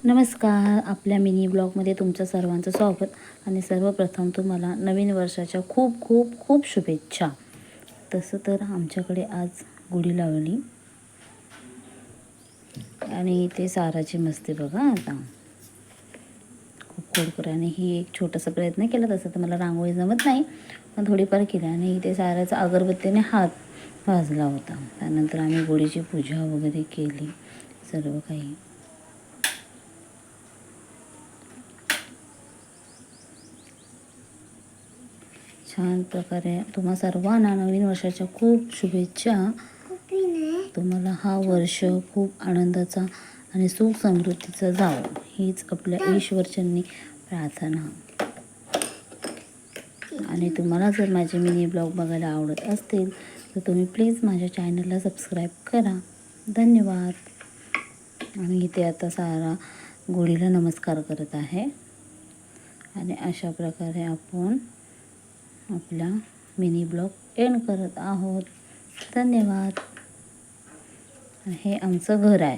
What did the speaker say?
नमस्कार, आपल्या मिनी ब्लॉगमध्ये तुमचं सर्वांचं स्वागत आणि सर्वप्रथम तुम्हाला नवीन वर्षाच्या खूप खूप खूप शुभेच्छा. तसं तर आमच्याकडे आज गुढी लावली आणि ते साराची मस्ती बघा. आता खूप खोडकराने ही एक छोटासा प्रयत्न केला. तसं तर मला रांगोळी जमत नाही, पण थोडीफार केली आणि ते साराचा अगरबत्तीने हात भाजला होता. त्यानंतर आम्ही गुढीची पूजा वगैरे केली सर्व काही. छान प्रकारे तुम्हा सर्वांना नवीन वर्षाच्या खूप शुभेच्छा. तुम्हाला हा वर्ष खूप आनंदाचा आणि सुख समृद्धीचा जावो हीच आपल्या ईश्वरचरणी प्रार्थना. आणि तुम्हाला जर माझे मिनी ब्लॉग बघायला आवडत असतील तर तुम्ही प्लीज माझ्या चॅनलला सबस्क्राईब करा. धन्यवाद. आणि इथे आता सारा गुढीला नमस्कार करत आहे आणि अशा प्रकारे आपण आपला मिनी ब्लॉग एंड करत आहोत. धन्यवाद. हे आमचं घर आहे.